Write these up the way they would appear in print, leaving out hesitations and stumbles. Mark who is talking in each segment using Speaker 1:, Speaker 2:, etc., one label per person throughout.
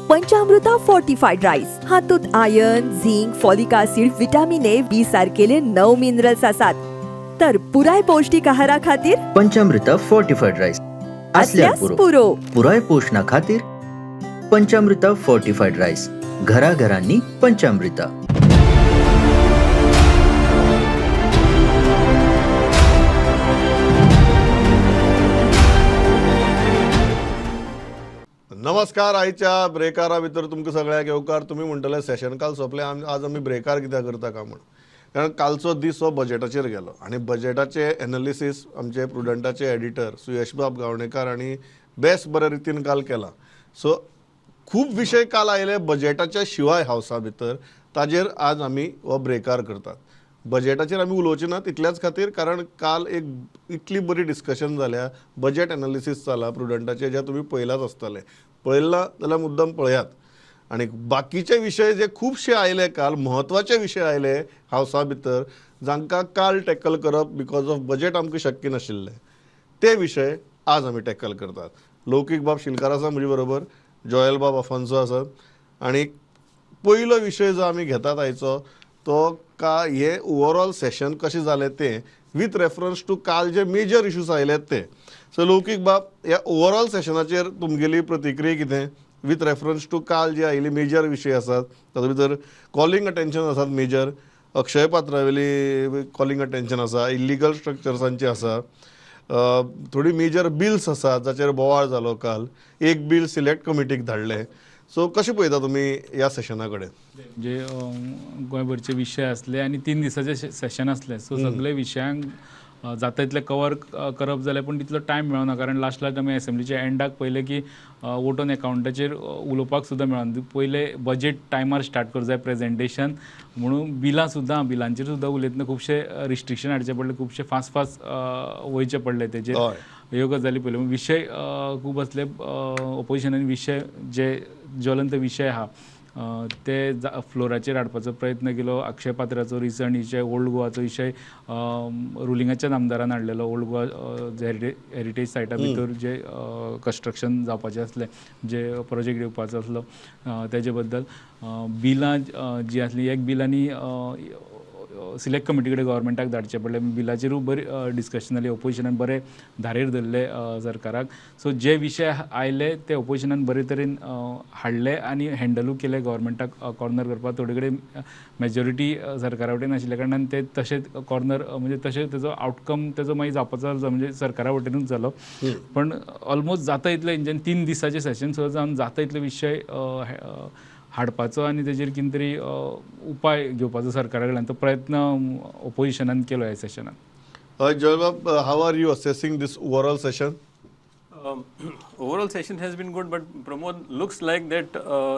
Speaker 1: पंचामृता fortified rice हातूंत iron, zinc, folic acid, vitamin A, B सारकेले 9 minerals आसात. तर पुराय पौष्टिक आहारा खातीर
Speaker 2: पंचामृता फोर्टिफाईड राईस
Speaker 1: असल्यास पुरो.
Speaker 2: पुराय पोषणा खातीर पंचामृता फोर्टिफाईड राईस. घराघरांनी पंचामृता.
Speaker 3: नमस्कार. आयच्या ब्रेकारा भितर तुमकां सगळ्यांक येवकार. तुमी म्हणटले सेशन काल सोंपलें, आज आमी ब्रेकार कित्याक करता काय म्हण. कारण कालचो दीस हो बजेटाचेर गेलो आनी बजेटाचे एनालिसीस आमचे प्रुडंटाचे एडिटर सुयशबाब गावणेकार आनी बेस्ट बरे रितीन काल केला. सो खूब विशय काल आयले बजेटाच्या शिवाय हावसा भितर, ताजेर आज आमी हो ब्रेकार करतात. बजेटाचेर आमी उलोवचे नात इतल्याच खातीर, कारण काल एक इतली बरी डिस्कशन जाल्या, बजेट एनालिसीस जाला प्रुडंटाचे, जे तुमी पळयलाच आसतले. पळयला जाल्यार मुद्दम पळयात. आनी बाकीचे विशय जे खुबशे आयले काल, म्हत्वाचे विशय आयले हावसा भितर, जांकां काल टॅकल करप बिकॉज ऑफ बजेट आमकां शक्य नाशिल्लें, ते विशय आज आमी टॅकल करतात. लौकीक बाब शिलकार आसा म्हजे बरोबर, जोयल बाब अफान्सो आसात. आनी पयलो विशय जो आमी घेतात आयचो तो हे ओवरऑल सेशन कशें जालें तें विथ रेफरन्स टू काल जे मेजर इश्यूज आयले ते. सो लौकीक बाब, ह्या ओवरऑल सेशनाचेर तुमगेली प्रतिक्रिया कितें विथ रेफरन्स टू काल जे आयिल्ले मेजर विशय आसात, तातूंत भितर कॉलिंग अटेन्शन आसात मेजर, अक्षय पात्रावेली कॉलिंग अटेन्शन आसा, इल्लिगल स्ट्रक्चर्सांची आसा, थोडी मेजर बिल्स आसात जाचेर बोवाळ जालो काल, एक बिल सिलेक्ट कमिटीक धाडलें. सो कशें पळयता तुमी ह्या सेशना कडेन?
Speaker 4: म्हणजे गोंयभरचे विशय आसले आनी 3 दिसाचें सेशन आसलें. सो सगळे विशयांक जाता तितले कवर करप जाल्यार पूण तितलो टायम मेळना, कारण लास्ट आमी एसेंब्लीच्या एंडाक पयलें की वोट ऑन अकावंटाचेर उलोवपाक सुद्दां मेळना. पयले बजेट टायमार स्टार्ट करप जाय प्रेजेंटेशन, म्हणून बिलांचेर सुद्दां उलयतना खुबशे रिस्ट्रिक्शन हाडचे पडले, खुबशे फास्ट वयचे पडले तेजेर. ह्यो गजाली पयल्यो. विशय खूब आसले. ऑपोजिशनान विशय जे ज्वलंत विशय आहा ते फ्लोराचेर हाडपाचो प्रयत्न केलो. अक्षय पात्राचो रिसंट विशय, ओल्ड गोवाचो विशय रुलिंगाच्या आमदारान हाडलेलो. ओल्ड गोवा हेरिटेज सायटा भितर जे कन्स्ट्रक्शन जावपाचें आसलें, जे प्रोजेक्ट येवपाचो आसलो तेजे बद्दल. बिलां जी आसली, एक बिलांनी सिलेक्ट कमिटी कडेन गव्हर्मेंटाक धाडचे पडले. बिलाचेरूय बरी डिस्कशन जाली. ऑपोजिशनान बरे धारेर धरले सरकाराक. सो जे विशय आयले ते ऑपोजिशनान बरे तरेन हाडले आनी हँडलूय केले गव्हर्मेंटाक कॉर्नर करपाक. थोडे कडेन मेजॉरिटी सरकारा वटेन आशिल्ल्या कारणान ते तशेंच कॉर्नर, म्हणजे तशें तेजो आउटकम तेजो मागीर जावपाचो म्हणजे सरकारा वटेनूच जालो. पण ऑलमोस्ट जाता इतले इंजन 3 दिसाचें सेशन सुद्दां जावन जाता इतले विशय हाडपाचो आनी तेजेर कितें तरी उपाय घेवपाचो सरकारा कडल्यान तो प्रयत्न ऑपोजिशनान केलो ह्या सेशनान.
Speaker 3: Joel Bab, how are you assessing this overall session?
Speaker 5: Overall session has been good, but Pramod, looks like that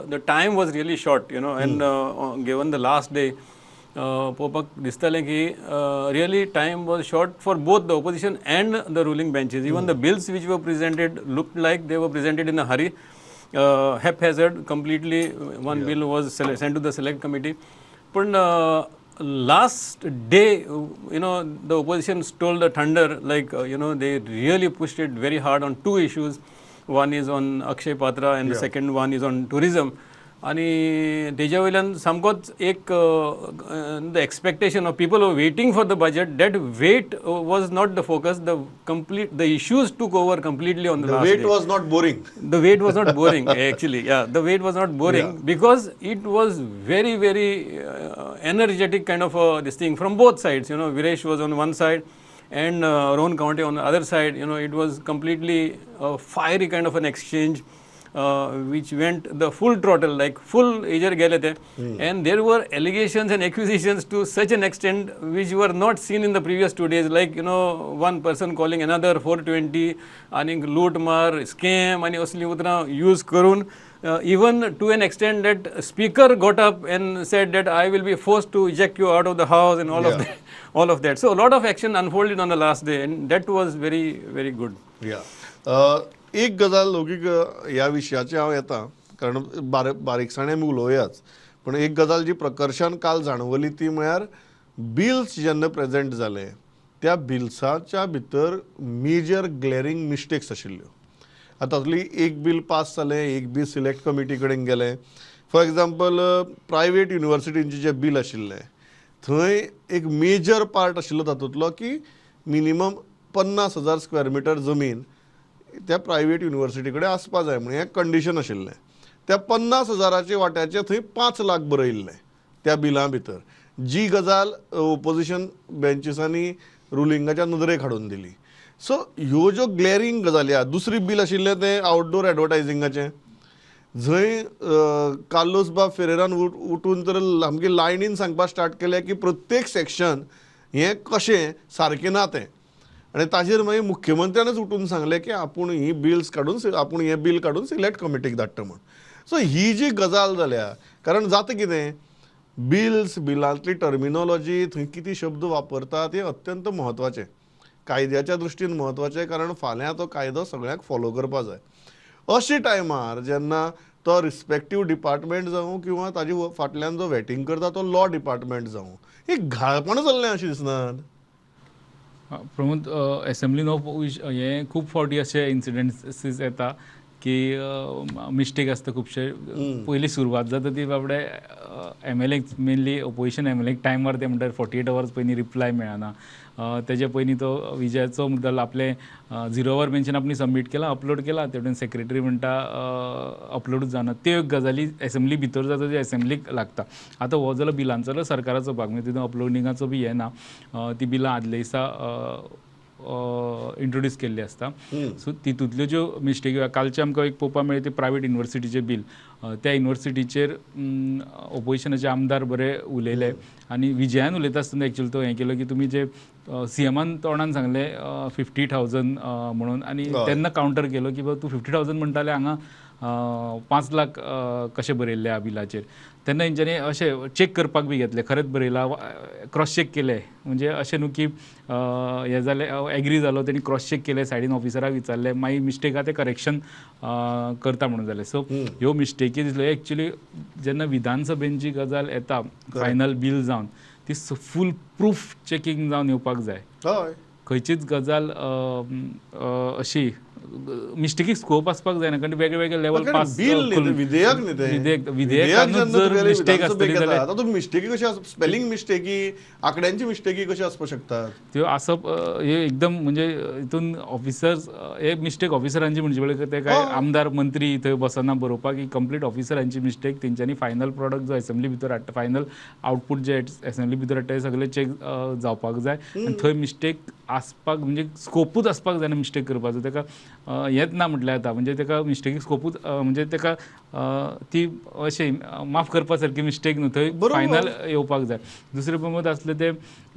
Speaker 5: the time was really short, and given the last day, Popak distale ki really time was short for both the opposition and the ruling benches. Even the bills which were presented looked like they were presented in a hurry, haphazard completely. One bill was sent to the select committee, but last day, the opposition stole the thunder. Like they really pushed it very hard on 2 issues. One is on Akshay Patra and the second one is on tourism. आणि तेज्या वयल्यान सामकोच एक the expectation of people were waiting for the budget, that wait was not the focus. The issues took over completely on the last day.
Speaker 3: The wait was not boring.
Speaker 5: The wait was not boring actually. Yeah, the wait was not boring because it was very energetic kind of this thing from both sides. Viresh was on one side and Rohan Kaunte on the other side. It was completely a fiery kind of an exchange. Which went the full throttle, like full eager gele the. And there were allegations and accusations to such an extent which were not seen in the previous 2 days. Like, one person calling another 420, and loot mar, scam, and asli utra use karun. Even to an extent that speaker got up and said that I will be forced to eject you out of the house and all of that. So a lot of action unfolded on the last day, and that was very good.
Speaker 3: Yeah. एक गजाल लौकीक ह्या विशयाचे हांव येता, कारण बारीकसाणें आमी उलोवयाच. पण एक गजाल जी प्रकर्शान काल जाणवली ती म्हळ्यार बिल्स जेन्ना प्रेजेंट जाले त्या बिल्साच्या भितर मेजर ग्लेरिंग मिस्टेक्स आशिल्ल्यो. तातूंतली एक बील पास जालें, एक बील सिलेक्ट कमिटी कडेन गेलें. फॉर एग्जाम्पल प्रायवेट युनिवर्सिटींचें जें बील आशिल्लें थंय एक मेजर पार्ट आशिल्लो तातूंतलो की मिनिमम 50,000 स्क्वेअर मिटर जमीन त्या प्रायवेट युनिवर्सिटी कडेन आसपा जाय म्हणून हें कंडिशन आशिल्लें. त्या 50,000च्या वाट्याचे थंय 5 लाख बरयल्ले त्या बिला भितर, जी गजाल ओपोजिशन बेंचिसांनी रुलिंगाच्या नदरेक हाडून दिली. सो ह्यो ज्यो ग्लॅरिंग गजाली आहा. दुसरी बील आशिल्लें तें आउटडोर एडवर्टायझिंगाचें, जंय कार्लोस बाब फेरेरान उठून तर सामकी लायनीन सांगपाक स्टार्ट केलें की प्रत्येक सेक्शन हें कशें सारकें ना तें. आनी ताजेर मागीर मुख्यमंत्र्यानच उठून सांगलें की आपूण ही बिल्स काडून आपूण हें बील काडून सिलेक्ट कमिटीक धाडटा म्हूण. सो ही जी गजाल जाल्या, कारण जाता कितें, बिलांतली टर्मिनॉलॉजी थंय कितें शब्द वापरतात हें अत्यंत म्हत्वाचें, कायद्याच्या दृश्टीन म्हत्वाचें, कारण फाल्यां तो कायदो सगळ्यांक फॉलो करपा जाय. अशे टायमार जेन्ना तो रिस्पेक्टीव डिपार्टमेंट जावं किंवा ताजे फाटल्यान जो वेटींग करता तो लॉ डिपार्टमेंट जावं, हें घाळपण जाल्लें अशें दिसना.
Speaker 4: प्रमोद, एसेंब्लीन हे खूब फावटी अशे इन्सिडंट्स येता की मिस्टेक आसता खुबशे. पयली सुरवात जाता ती बाबडे MLA मेनली ओपोजिशन MLA टायमार ते म्हणटात 48 hours पयलीं रिप्लाय मेळना. तेजे पयलीं तो विजयाचो मुद्दल आपले 0 hour मेन्शन आपण सबमीट केला, अपलोड केला, तेवटेन सेक्रेटरी म्हणटा अपलोडूच जावना. त्यो गजाली एसेंब्ली भितर जाता ते एसेंब्लीक लागता. आतां हो जालो बिलांचो सरकाराचो भाग, म्हणजे तितून अपलोडिंगाचो बी हें ना. ती बिलां आदले दिसा इंट्रोड्यूस केल्ली आसता. सो तितूंतल्यो ज्यो मिस्टेकी कालचे आमकां एक पळोवपाक मेळ्ळें ते प्रायवेट युनिवर्सिटीचें बील. त्या युनिवर्सिटीचेर ओपोजिशनाचे आमदार बरे उलयले आनी विजयान उलयता आसतना एक्चुअली तो हें केलो की तुमी जे CMान तोंडान सांगलें 50,000 म्हणून, आनी तेन्ना कावंटर केलो की बाबा तूं 50,000 म्हणटाले हांगा 5 लाख कशें बरयल्ले ह्या बिलाचेर. तेन्ना हेंच्यांनी अशें चॅक करपाक बी घेतले, खरेंच बरयला, क्रॉस चॅक केले. म्हणजे अशें न्हू की हें जालें एग्री जालो, तेणी क्रॉस चॅक केले, सायडीन ऑफिसराक विचारलें, मागीर मिस्टेक आहा तें करेक्शन करता म्हणून जालें. सो ह्यो मिस्टेकी दिसल्यो. एक्चुली जेन्ना विधानसभेची गजाल येता फायनल बील जावन, ती फूल प्रूफ चॅकींग जावन येवपाक जाय.
Speaker 3: हय,
Speaker 4: खंयचीच गजाल अशी मिस्टेकीक स्कोप आसपाक जायना, कारण वेगळे वेगळे लेवल पास विधेयकानूच जर मिस्टेक आसतली जाल्यार
Speaker 3: मिस्टेकी कशी स्पेलिंग मिस्टेकी, आंकड्यांची मिस्टेकी कशी आसपाक शकतात.
Speaker 4: त्यो आसप हे एकदम म्हणजे हितून ऑफिसर्स हे मिस्टेक ऑफिसरांची म्हणजे वेळेर ते काय आमदार मंत्री थंय बसना बरोवपाक, ही कंप्लीट ऑफिसरांची मिस्टेक. तेंच्यांनी फायनल प्रॉडक्ट जो एसेंब्ली भितर हाडटा, फायनल आउटपूट जे एसेंब्ली भितर हाडटा ते सगळे चॅक जावपाक जाय. आनी थंय मिस्टेक आसपाक म्हणजे स्कोपूच आसपाक जायना मिस्टेक करपाचो. तेका हेंच ना म्हटल्यार जाता, म्हणजे तेका मिस्टेकीक स्कोपूच म्हणजे तेका ती अशें माफ करपा सारकी मिस्टेक न्हू, थंय फायनल येवपाक जाय. दुसरें प्रमोद आसलें तें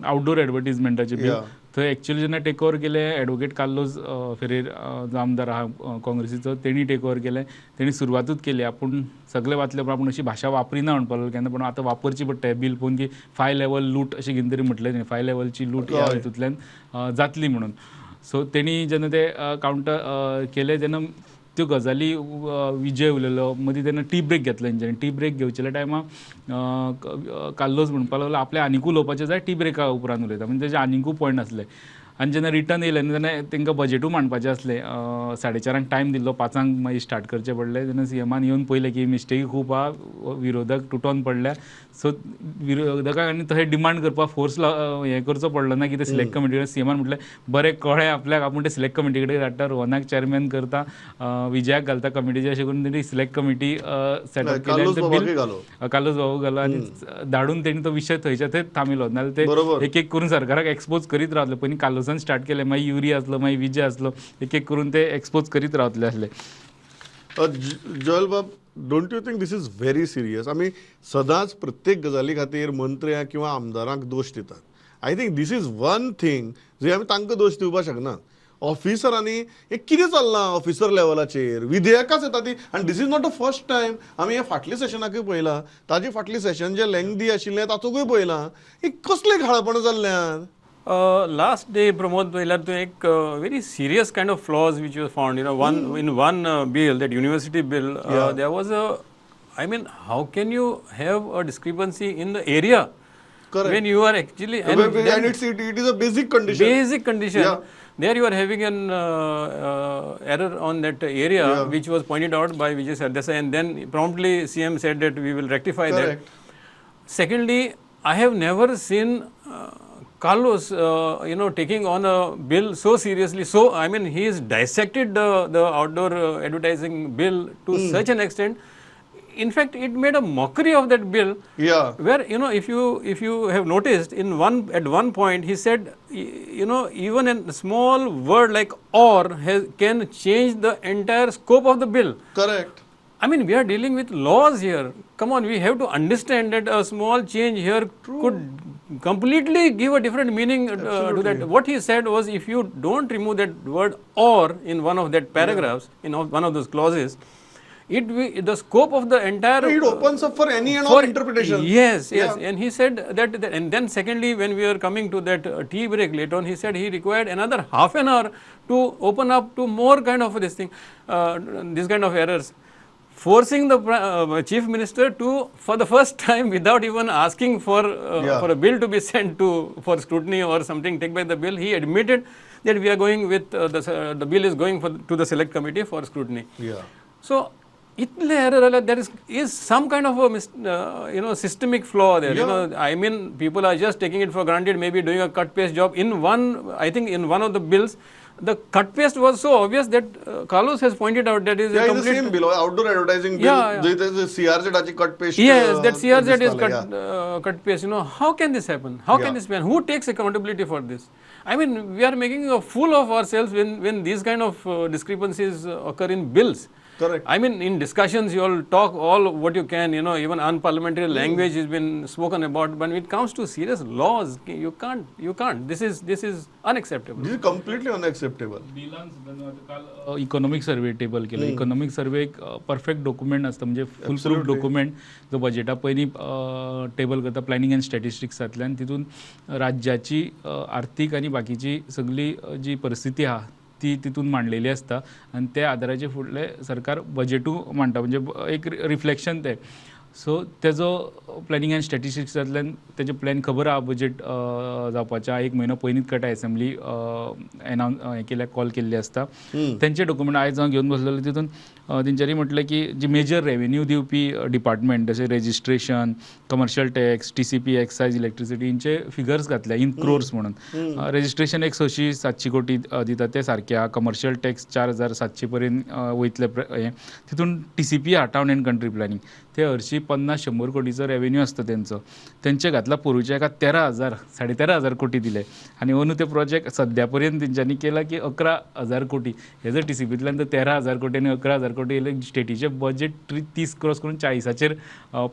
Speaker 4: आउटडोर एडवर्टिजमेंटाचें बील. थंय एक्चुअली जेन्ना टेक ओवर केले एडवोकेट कार्लोस फेरेर जो आमदार आहा काँग्रेसीचो, तेणी टेक ओवर केलें. तेणी सुरवातूच केली. आपूण सगळे वाचले पण आपूण अशी भाशा वापरिना म्हणपाक लागलो केन्ना, पण आतां वापरची पडटा हें बील पळोवन की 5 level लूट अशें कितें तरी म्हटलें तेणी, 5 levelची लूट ह्या हितूंतल्यान जातली म्हणून. सो तेणी जेन्ना ते कावंटर केले तेन्ना त्यो गजाली विजय उलयलो. मदीं तेन्ना टी ब्रेक घेतलो तेंच्यांनी. टी ब्रेक घेवच्या टायमार कार्लोस म्हणपाक लागलो आपल्या आनिकूय उलोवपाचें जाय, टी ब्रेका उपरांत उलयता, म्हणजे तेजे आनिकूय पॉयंट आसले. आनी जेन्ना रिटर्न येयले तेन्ना तांकां बजेटूय मांडपाचें असलें. 4:30 टायम दिल्लो, 5 मागीर स्टार्ट करचें पडलें. तेन्ना CMान येवन पळयलें की मिस्टेकी खूब आहा, विरोधक तुटोन पडल्या. सो विरोधकाक आनी तशें डिमांड करपाक फोर्स हें करचो पडलो ना की ते सिलेक्ट कमिटी कडेन. CMान म्हटलें बरें कळ्ळें आपल्याक, आपूण ते सिलेक्ट कमिटी कडेन धाडटा, रोहनाक चॅरमॅन करता, विजयाक घालता कमिटीचे, अशें करून तेणी सिलेक्ट कमिटी सेटअप केली. कार्लोस बाबू घालो आनी धाडून तेणी तो विशय थंयच्या थंय थांबिलो. नाजाल्यार ते एक एक करून सरकाराक एक्सपोज करीत रावतले. पयलीं कार्लोसान स्टार्ट केलें, मागीर युरी आसलो, मागीर विजय आसलो, एक एक करून ते एक्सपोज करीत रावतले आसले.
Speaker 3: जोयल बाब, don't you think this is very serious? आमी सदांच प्रत्येक गजाली खातीर मंत्र्यांक किंवा आमदारांक दोश दितात. I think this is one thing जे आमी तांकां दोश दिवपाक शकना. ऑफिसरांनी हे कितें चल्लां ऑफिसर लेवलाचेर, विधेयकाच येता ती. आनी this is not the first time. आमी हे फाटल्या सेशनाकूय पळयलां, ताजे फाटलें सेशन जे लेंथी आशिल्लें तातूंकूय पळयलां. ही कसलें घाळपण जाल्ल्यान?
Speaker 5: Last day, Pramod, to एक very serious kind of flaws which was found. In one bill, that university bill, there was I mean, how can you have a discrepancy in the area? Correct. When you are actually...
Speaker 3: And it is a basic condition.
Speaker 5: Basic condition. Yeah. there you are having an error on that area, which was pointed out by Vijay Sardesai, and then promptly CM said that we will rectify
Speaker 3: Correct.
Speaker 5: that. Secondly, I have never seen Carlos, taking on a bill so seriously. So, I mean, he has dissected the outdoor advertising bill to such an extent. In fact, it made a mockery of that bill.
Speaker 3: Yeah.
Speaker 5: Where, if you have noticed, at one point he said, even a small word like "or" can change the entire scope of the bill.
Speaker 3: Correct.
Speaker 5: I mean, we are dealing with laws here. Come on, we have to understand that a small change here could completely give a different meaning to that. What he said was, if you don't remove that word "or" in one of that paragraphs, in one of those clauses, the scope of the entire...
Speaker 3: It opens up for any and all interpretation.
Speaker 5: Yes, yes. And he said that, and then secondly, when we are coming to that tea break later on, he said he required another half an hour to open up to more kind of this thing, this kind of errors. Forcing the chief minister to, for the first time, without even asking for a bill to be sent for scrutiny or something, take by the bill, he admitted that we are going with the bill is going to the select committee for scrutiny.
Speaker 3: Yeah.
Speaker 5: So, there is some kind of a systemic flaw there. I mean, people are just taking it for granted, maybe doing a cut paste job. I think in one of the bills, the cut paste was so obvious that Carlos has pointed out that is a complete...
Speaker 3: the same bill, outdoor advertising bill. The CRZ cut paste.
Speaker 5: Yes, that CRZ is cut paste. How can this happen? How can this happen? Who takes accountability for this? I mean, we are making a fool of ourselves when these kind of discrepancies occur in bills.
Speaker 3: Correct.
Speaker 5: I mean, in discussions, you all talk all what you can, even unparliamentary language has been spoken about, but when it comes to serious laws, you can't. This is unacceptable.
Speaker 3: This is completely unacceptable.
Speaker 4: काल economic survey table केलं. Economic survey एक perfect document असतं, म्हणजे फुल proof document जो बजेटा पयलीं table करता planning and स्टॅटिस्टिक्सांतल्यान, तितून राज्याची आर्थीक आनी बाकीची सगळी जी परिस्थिती आहा ती तितून मांडलेली असता आणि त्या आधाराचे फुडले सरकार बजेटू मांडटा, म्हणजे एक रिफ्लेक्शन ते. सो तेजो प्लॅनिंग अँड स्टॅटिस्टिक्सांतल्यान तेजे प्लॅन खबर आहा बजेट जावपाच्या 1 म्हयनो पयलींच कटा एसेंब्ली कॉल केल्ली आसता. तेंचे डॉक्युमेंट आयज हांव घेवन बसलेलो, तितून तेंच्यांनी म्हटलें की जी मेजर रेवेन्यू दिवपी डिपार्टमेंट जशें registration, commercial tax, TCP, excise, electricity हेंचे फिगर्स घातल्या इन क्रोर्स म्हणून. रेजिस्ट्रेशन 600-700 कोटी दिता ते सारके आहा. कमर्शियल टॅक्स 4700 पर्यंत वयतले तितून TCP आहा, टावन एंड कंट्री प्लॅनिंग, ते 50-100 कोटीचो रेवेन्यू असता तेंचो. तेंचे घातला पोरूच्या एका 13,000 कोटी दिले आणि अंदू ते प्रोजेक्ट सद्या पर्यंत तेंच्यांनी केला की 11,000 कोटी. हे जर TCPंतल्यान तर 13,000 कोटी आनी 11,000 कोटी येयले, स्टेटीचे बजेट 30 क्रॉस करून 40,000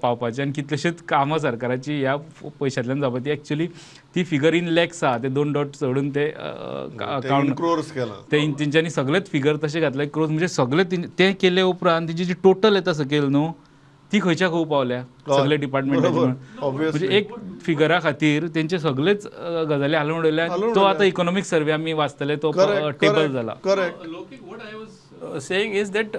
Speaker 4: पावपाचें आणि कितलेशेच कामां सरकाराची ह्या पयशांतल्यान जावपा. ती एक्चुअली ती फिगर इन लॅक्स आहा, ते 2 डॉट सोडून ते काउंट
Speaker 3: क्रोर्स केला.
Speaker 4: ते तेंच्यांनी सगळेच फिगर तशे घातले क्रोर्स, म्हणजे सगळे ते केले उपरांत तेंची जी टोटल येता सकयल न्हू ती खंयच्या खंय पावल्या सगळे डिपार्टमेंटाची. म्हणजे एक फिगरा खातीर तेंचे सगळेच गजाली हालून उडयल्या. तो आतां इकॉनॉमिक सर्वे आमी वाचतले, तो टेबल जाला.
Speaker 5: What I was saying is that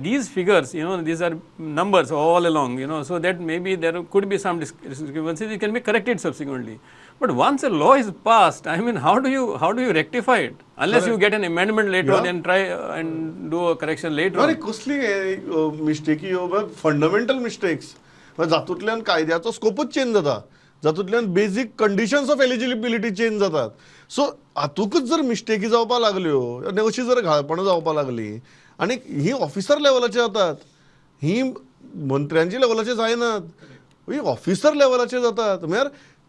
Speaker 5: these figures, these are numbers all along, so that maybe there could be some discrepancies, it can be corrected subsequently. But once a law is passed, I mean, how do you rectify it? Unless you get an amendment later on and try and do a correction later on.
Speaker 3: कसली मिस्टेकी fundamental mistakes, जातूंतल्यान कायद्याचो स्कोपूच change जाता, जातूंतल्यान basic conditions of eligibility change जातात. So हातूंकच जर मिस्टेकी जावपा लागल्यो आनी अशी जर घाळपणां जावपा लागली, आनी ही ऑफिसर लेवलाचेर जातात, ही मंत्र्यांच्या लेवलाचेर जायनात, ही ऑफिसर लेवलाचेर जातात. म्हळ्यार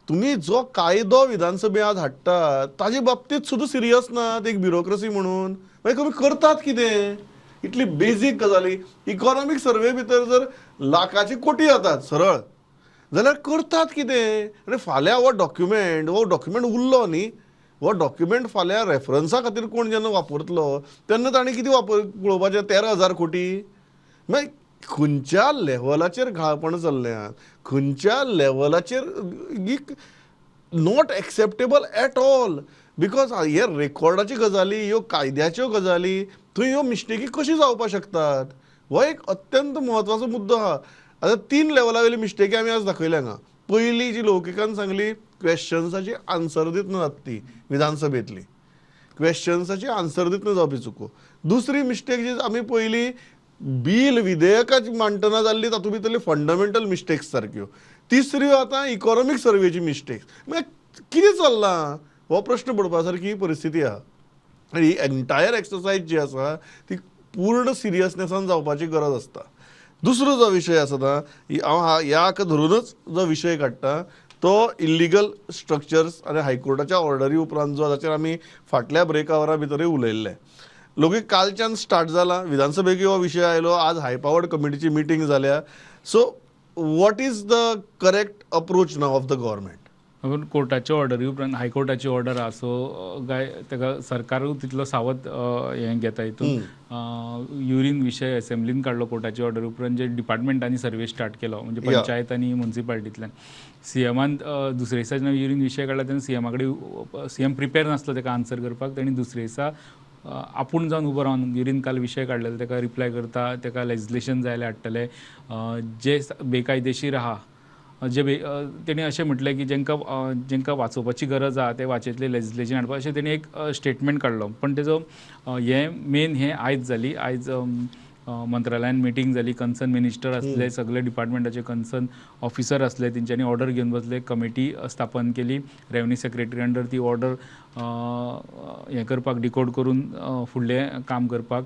Speaker 3: तुम्ही जो कायदो विधानसभेत आज हाडटात ताजे बाबतीत सुद्धा सिरियस नात एक ब्युरोक्रेसी म्हणून. मागीर तुम्ही करतात कितें? इतली बेजीक गजाली. इकॉनॉमिक सर्वे भितर जर लाखाची कोटी जातात सरळ, जाल्यार करतात कितें? आनी फाल्यां हो डॉक्युमेंट उरलो न्ही, हो डॉक्युमेंट फाल्यां रेफरन्सा खातीर कोण जेन्ना वापरतलो तेन्ना ताणें कितें पळोवपाचें? 13,000 कोटी. मागीर खंयच्या लेवलाचेर घाळपण चल्ल्यात, खंयच्या लेवलाचेर not acceptable at all. Because हे रेकॉर्डाची गजाली, ह्यो कायद्याच्यो गजाली, थंय ह्यो मिस्टेकी कशी जावपाक शकतात? हो एक अत्यंत म्हत्वाचो मुद्दो आहा. आतां 3 लेवला वयली मिस्टेकी आमी आज दाखयल्या हांगा. पयली जी लौकिकान सांगली, क्वेश्चन्साची आन्सर दित नात ती विधानसभेतली, क्वेश्चन्साची आन्सर दितना जावपी चुको. दुसरी मिस्टेक जी आमी पयली बील विधेयकाची मांडटना जाल्ली तातूंत भितरली फंडमेंटल मिस्टेक्स सारक्यो. तिसऱ्यो आतां इकॉनॉमीक सर्वेची मिस्टेक्स. म्हणजे कितें चल्लां हो प्रश्न पडपा सारकी परिस्थिती आहा. आनी ही एंटायर एक्सरसायज जी आसा ती पूर्ण सिरियसनेसान जावपाची गरज आसता. दुसरो जो विशय आसा हांव ह्याक धरूनच जो विशय काडटा तो इल्लिगल स्ट्रक्चर्स आनी हायकोर्टाच्या ऑर्डरी उपरांत जो जाचेर आमी फाटल्या ब्रेक आवरा भितरूय उलयल्ले. लोक कालच्यान स्टार्ट जाला, विधानसभेक हो विशय आयलो, आज हाय पावर्ड कमिटीची मिटींग जाल्या. So what is the correct approach now of the government?
Speaker 4: पूण कोर्टाच्या ऑर्डरी उपरांत हायकोर्टाची ऑर्डर आहा, सो काय तेका सरकारूय तितलो सावध हें घेता. हितून युरीन विशय असेंब्लीन काडलो कोर्टाची ऑर्डर उपरांत, जे डिपार्टमेंटांनी सर्वे स्टार्ट केलो, म्हणजे पंचायत आनी म्युनिसिपालिटींतल्यान. सीएमान दुसरे दिसा जेन्ना युरीन विशय काडला तेन्ना सीएमा कडेन सीएम प्रिपेर नासलो तेका आन्सर करपाक. तांणी दुसरे दिसा आपूण जावन उबो रावन युरीन काल विशय काडलेलो तेका रिप्लाय करता, तेका लेजिस्लेशन जाय जाल्यार हाडटले. जे बेकायदेशीर आहा जे तेणी अशें म्हटलें की जेंकां वाचोवपाची गरज आहा ते वाचयतले लेजिस्लेशन हाडपा, अशें तेणी एक स्टेटमेंट काडलो. पण तेजो मेन हें आयज जाली. आयज मंत्रालयान मिटींग जाली, कन्सर्न मिनिस्टर आसले, सगळे डिपार्टमेंटाचे कन्सर्न ऑफिसर आसले, तेंच्यांनी ऑर्डर घेवन बसले, कमिटी स्थापन केली रेवन्यू सेक्रेटरी अंडर. ती ऑर्डर हें करपाक डिकोड करून फुडलें काम करपाक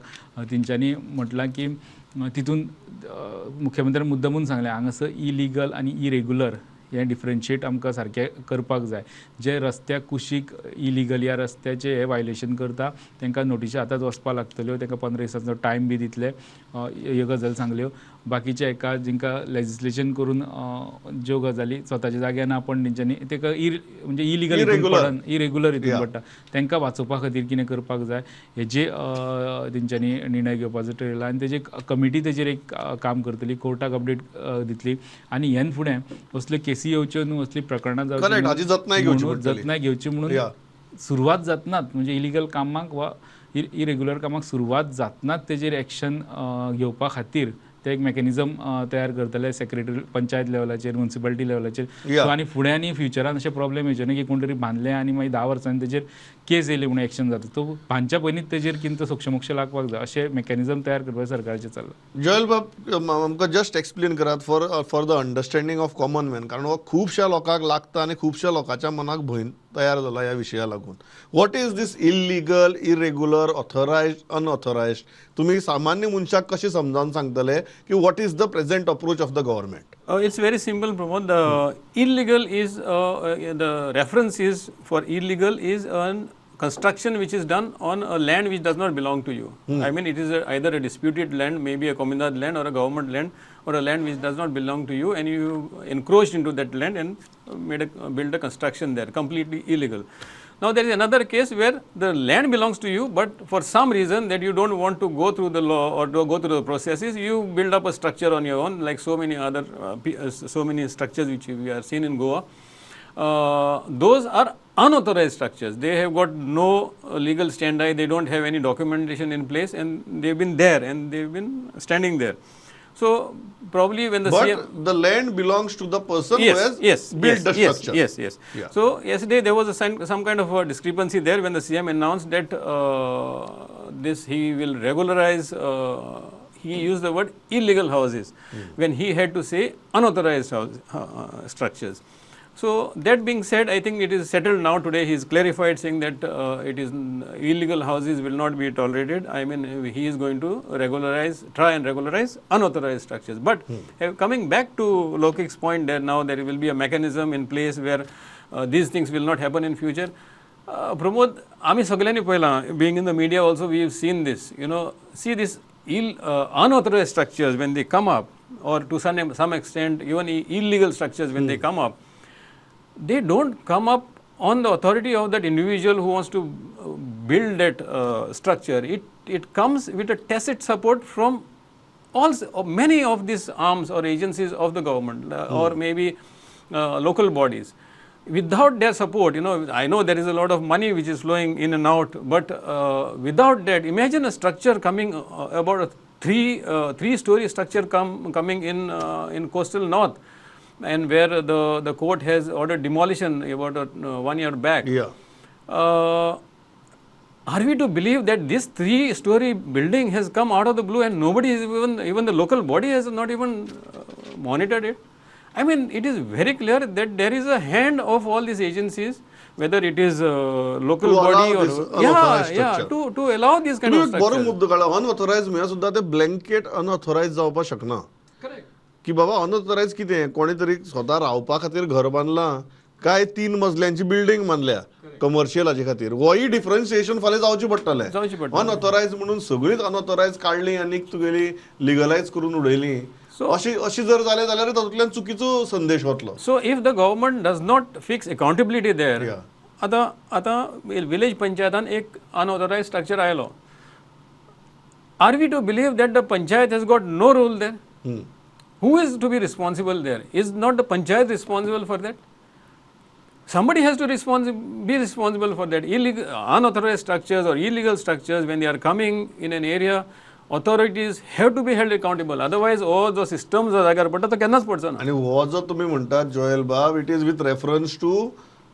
Speaker 4: तेंच्यांनी म्हटलां की तितून मुख्यमंत्र्यान मुद्दमून सांगलें हांगासर इलिगल आनी इरेग्युलर हें डिफरन्शिएट आमकां सारकें करपाक जाय. जे रस्त्याक कुशीक इलिगल या रस्त्याचे हे वायलेशन करता तांकां नोटिशी आतांच वचपाक लागतल्यो, तांकां 15 दिसांचो टायम बी दितले, ह्यो गजाली सांगल्यो. बाकीचे एका जेंकां लेजिस्लेशन करून ज्यो गजाली स्वताच्या जाग्यार ना पण तेंच्यांनी ताका म्हणजे इरेग्युलर हितून पडटा तांकां वाचोवपा खातीर कितें करपाक जाय हेजे तेंच्यांनी निर्णय घेवपाचो ठरयला. आनी तेजी कमिटी तेजेर एक काम करतली, कोर्टाक अपडेट दितली. आनी हेन फुडें असल्यो केसी येवच्यो न्हू, असली प्रकरणां जावची जतनाय घेवची म्हणून सुरवात जातनाच, म्हणजे इलिगल कामाक वा इरेग्युलर कामाक सुरवात जातनाच तेजेर एक्शन घेवपा खातीर ते एक मेकॅनिझम तयार करतले सेक्रेटरी पंचायत लेवलाचेर, म्युनिसिपालिटी लेवलाचेर. सो आनी फुडें आनी फ्युचरान अशे प्रॉब्लेम येवचे न्ही की कोण तरी बांदलें आनी मागीर 10 वर्सांनी तेजेर केस येयली म्हणून एक्शन जाता. तो बांदच्या पयलींच तेजेर कितें सोक्षमोक्ष लागपाक जाय अशें मेकॅनिझम तयार करपाक सरकारचें चल्लां.
Speaker 3: जयल बाब आमकां जस्ट एक्सप्लेन करात for the understanding of common man, कारण हो खुबश्या लोकांक लागता आनी खुबश्या लोकांच्या मनाक भंय तयार जाला ह्या विशया लागून. What is this illegal, irregular, authorised, unauthorised? तुमी सामान्य मनशाक कशें समजावन सांगतले की what is the present approach of the government?
Speaker 5: It's very simple, Pramod. The illegal is the reference is for illegal is construction which is done on a land which does not belong to you. I mean, it is either a disputed land, maybe a communal land or a government land, or a land which does not belong to you, and you encroached into that land and built a construction there, completely illegal. Now there is another case where the land belongs to you, but for some reason that you don't want to go through the law or to go through the processes, you build up a structure on your own, like so many other so many structures which we are seen in Goa. Those are unauthorized structures. They have got no legal standi, they don't have any documentation in place, and they've been there and they've been standing there. So probably when the CM,
Speaker 3: the land belongs to the person who has built the structure.
Speaker 5: Yes. Yeah. So yesterday there was some kind of a discrepancy there when the CM announced that he will regularize. He used the word illegal houses when he had to say unauthorized structures. So that being said, I think it is settled now today. He is clarified saying that it is illegal houses will not be tolerated. I mean, he is going to try and regularize unauthorized structures. But coming back to Lokik's point that now there will be a mechanism in place where these things will not happen in future. Pramod, आमी सगळ्यांनी पळयलां, being in the media also we have seen this. See this unauthorized structures when they come up, or to some extent even illegal structures when they come up, they don't come up on the authority of that individual who wants to build that structure. It comes with a tacit support from many of these arms or agencies of the government or maybe local bodies. Without their support, I know there is a lot of money which is flowing in and out, but without that, imagine a structure coming about a three-story structure coming in coastal north, and where the court has ordered demolition about 1 year back. are we to believe that this 3-story building has come out of the blue and nobody is even the local body has not even monitored it? I mean, it is very clear that there is a hand of all these agencies, whether it is local
Speaker 3: To allow
Speaker 5: body or
Speaker 3: this unauthorized
Speaker 5: to allow this kind
Speaker 3: तुम्ही
Speaker 5: of
Speaker 3: एक बरो
Speaker 5: structure.
Speaker 3: मुद्दो काढला अनऑथोरायज म्हळ्यार सुद्धा ते blanket अनऑथोरायज जावपाक शकना की बाबा अनऑथोरायज कितें कोणी तरी स्वता रावपा खातीर घर बांदलां काय 3 मजल्यांची बिल्डिंग बांदल्या कमर्शियल हाजे खातीर होय डिफरन्शिएशन फाल्यां जावचें पडटलें
Speaker 5: जावचें पडटलें.
Speaker 3: अनऑथोरायज म्हणून सगळींच अनऑथोरायज काडली आनी तुगेली लिगलायज करून उडयली अशी जर जालें जाल्यार तातूंतल्यान चुकीचो संदेश वतलो.
Speaker 5: So if the government does not fix accountability there,
Speaker 3: Yeah.
Speaker 5: आता विलेज पंचायतान एक अनऑथोराइज स्ट्रक्चर आयलो. Are we to believe that the panchayat has got no role there? Who is to be responsible there? Is not the panchayat responsible for that? Somebody has to be responsible for that. Unauthorized structures or illegal structures, when they are coming in an area, authorities have to be held accountable. Otherwise, all the systems जाग्यार पडटा तो केन्नाच पडचो ना.
Speaker 3: आणि हो जो तुम्ही म्हणतात जोयल बाब it is with reference to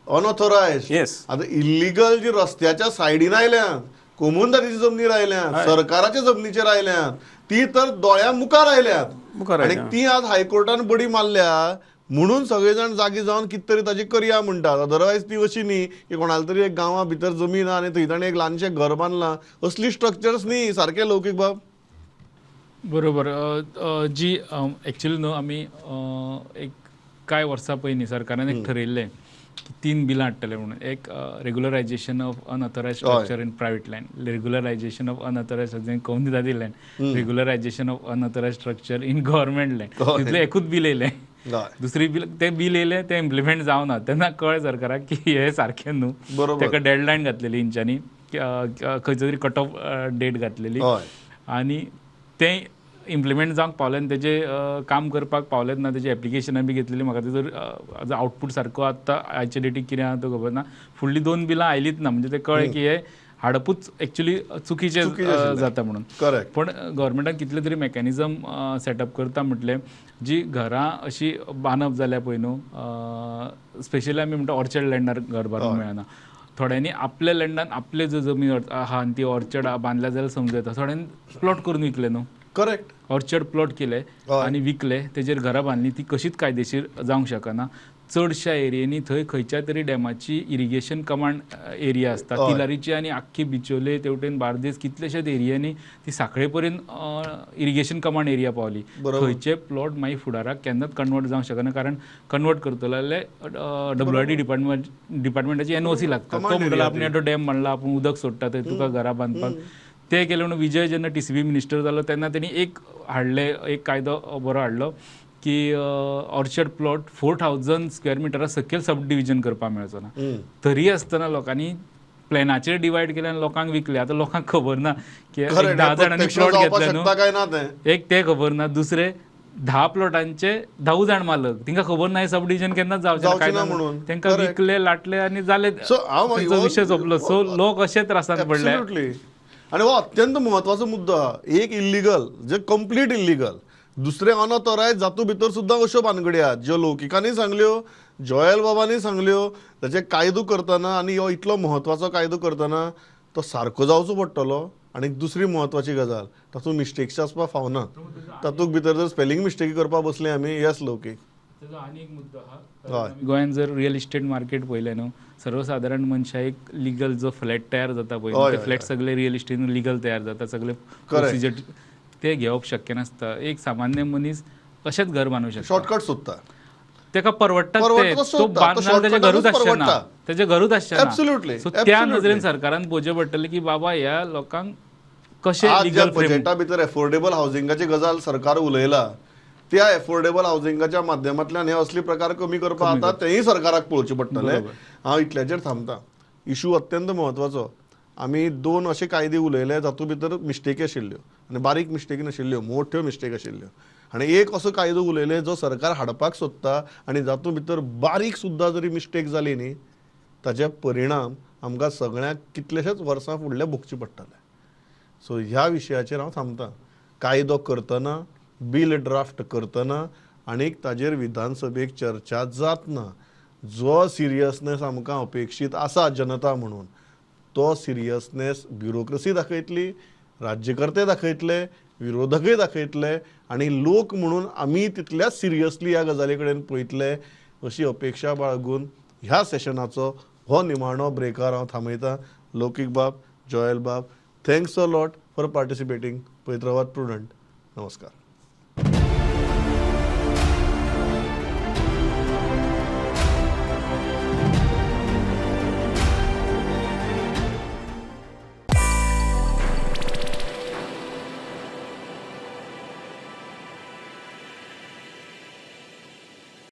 Speaker 3: unauthorised.
Speaker 5: Yes.
Speaker 3: आता इल्लीगल जी रस्त्याच्या सायडीन आयल्यात कोमुनदारीची जमनीर आयल्यात सरकाराच्या जमनीचेर आयल्यात ती तर दोळ्या मुखार आयल्यात आणि ती आज हायकोर्टान बडी मारल्या म्हणून सगळेजाण जागी जावन कितें तरी ताजी करया म्हणटात. अदरवायज ती अशी न्ही की कोणाली तरी एक गांवा भितर जमीन आहा आनी थंय ताणें एक ल्हानशें घर बांदलां असली स्ट्रक्चर्स न्ही सारके लौकीक बाब.
Speaker 4: बरोबर जी ॲक्च्युली न्हू आमी एक कांय वर्सां पयलीं सरकारान एक ठरयल्लें की 3 बिलां हाडटले म्हणून. एक regularisation of unauthorised structure in private land, regularisation of unauthorised community land, regularisation of unauthorised structure in government land. तितलें एकूच बील येयलें. दुसरी बिल ते बील येयलें तें इम्प्लिमेंट जावना. तेन्ना कळ्ळें सरकाराक की हे सारकें न्हू. ताका डेडलायन घातलेली इंच्यानी खंयचो तरी कट ऑफ डेट घातलेली आनी तें इम्प्लिमेंट जावंक पावलें आनी तेजें काम करपाक पावलेंच ना. तेजी एप्लिकेशनां बी घेतलेली. म्हाका तेजो आउटपूट सारको आतां आयच्या डेटीक कितें आहा तो खबर ना. फुडलीं 2 बिलां आयलीच ना. म्हणजे तें कळ्ळें की हे हाडपूच एक्चुली चुकीचें जाता म्हणून. पण गव्हर्मेंटान कितले तरी मेकॅनिझम सेटअप करता म्हटलें जी घरां अशी बांदप जाल्या पळय न्हू, स्पेशली आमी म्हणटा ऑर्चर्ड लँडार घर बांदूंक मेळना. थोड्यांनी आपल्या लँडान आपले जो जमीन आहा आनी ती ऑर्चर्ड बांदल्या जाल्यार समजता. थोड्यांनी प्लॉट करून विकले न्हू.
Speaker 3: करेक्ट.
Speaker 4: ऑर्चर्ड प्लॉट केले आनी विकले, तेजेर घरां बांदली. ती कशीच कायदेशीर जावंक शकना. चडशा एरियेनी थंय खंयच्या तरी डॅमाची इरिगेशन कमांड एरिया आसता. तिलारीची आनी आख्खी बिचोले तेवटेन बार्देस कितलेशेच एरियांनी ती सांखळे पर्यंत इरिगेशन कमांड एरिया पावली. थंयचे प्लॉट मागीर फुडाराक केन्नाच कन्वर्ट जावंक शकना. कारण कन्वर्ट करतलो जाल्यार WRD डिपार्टमेंटाची NOC लागता. तो म्हणटलो आपण तो डॅम बांदला, आपण उदक सोडटा थंय तुका घरां बांदपाक. ते केले म्हणून विजय जेन्ना TCB मिनिस्टर जालो तेन्ना तेणी एक कायदो बरो हाडलो की ऑर्चर्ड प्लॉट 4000 स्क्वेअर मिटरा सकयल सब डिविजन करपाक मेळचो ना. तरी आसतना लोकांनी प्लॅनाचेर डिवायड केले आनी लोकांक विकले. आतां लोकांक खबर ना की 10 जाणांनी प्लॉट घेतले न्हू, एक ते खबर ना. दुसरे 10 प्लॉटांचे 10 जाण मालक, तांकां खबर ना सब डिविजन केन्नाच जावचें ना म्हणून. तांकां विकले, लाटले आनी जाले, तांचो विशय सोंपलो. सो लोक अशे त्रासांत पडले.
Speaker 3: आणि हो अत्यंत महत्वाचो मुद्दो आहा. एक इल्लीगल जे कंप्लीट इल्लीगल, दुसरे अनऑथोरायज जातू भितर सुद्दां अश्यो भानगडी आहात ज्यो लौकिकांनी सांगल्यो, जोयल बाबांनी सांगल्यो. ताचे कायदो करतना आनी हो इतलो महत्वाचो कायदो करतना तो सारको जावचो पडटलो. आनी दुसरी महत्वाची गजाल, तातूंत मिस्टेक्स आसपाक फावना. तातूंत भितर जर स्पेलिंग मिस्टेकी करपाक बसले आमी, येस लौकीक.
Speaker 4: आनी एक मुद्दो आहा, गोंयांत जर रियल इस्टेट मार्केट पळयलें न्हू, सर्वसाधारण मनशाक लीगल जो फ्लॅट तयार जाता पळय, ते फ्लॅट सगळे रियल इस्टेटीन लीगल तयार जाता. सगळे प्रोसिजर ते घेवप शक्य नासता. एक सामान्य मनीस अशेंच घर बांदूंक शकता,
Speaker 3: शॉर्टकट सोदता,
Speaker 4: तेका परवडटा ते. तो बांदना तेजे घरूच आसचेना, तेजे घरूच आसचेना. सो त्या नजरेन सरकारान पळोवचें पडटलें की बाबा ह्या लोकांक कशें लीगल
Speaker 3: बजेटा भितर एफोर्डेबल हावसिंगाची गजाल सरकार उलयला. त्या एफोर्डेबल हावसिंगाच्या माध्यमांतल्यान हे असले प्रकार कमी करपाक जाता तेंय सरकाराक पळोवचें पडटलें. हांव इतल्याचेर थांबता. इशू अत्यंत महत्वाचो. आमी 2 अशे कायदे उलयले जातूंत भितर मिस्टेकी आशिल्ल्यो आनी बारीक मिस्टेकी नाशिल्ल्यो, मोठ्यो मिस्टेक आशिल्ल्यो. आनी एक असो कायदो उलयले जो सरकार हाडपाक सोदता आनी जातूंत भितर बारीक सुद्दां जरी मिस्टेक जाली न्ही, ताचे परिणाम आमकां सगळ्यांक कितलेशेच वर्सां फुडले भोगचे पडटले. सो ह्या विशयाचेर हांव थांबतां. कायदो करतना, बील ड्राफ्ट करतना आनीक ताजेर विधानसभेक चर्चा जातना जो सिरियसनेस आमकां अपेक्षीत आसा जनता म्हणून, तो सिरियसनेस ब्युरोक्रेसी दाखयतली, राज्यकर्ते दाखयतले, विरोधकय दाखयतले आनी लोक म्हणून आमी तितल्याच सिरियसली ह्या गजाली कडेन पळयतले अशी अपेक्षा बाळगून ह्या सेशनाचो हो निमाणो ब्रेकार हांव थांबयतां. लौकीक बाब, जोयल बाब, थँक्स अ लॉट फॉर पार्टिसिपेटींग. पळयत रावात प्रुडंट. नमस्कार.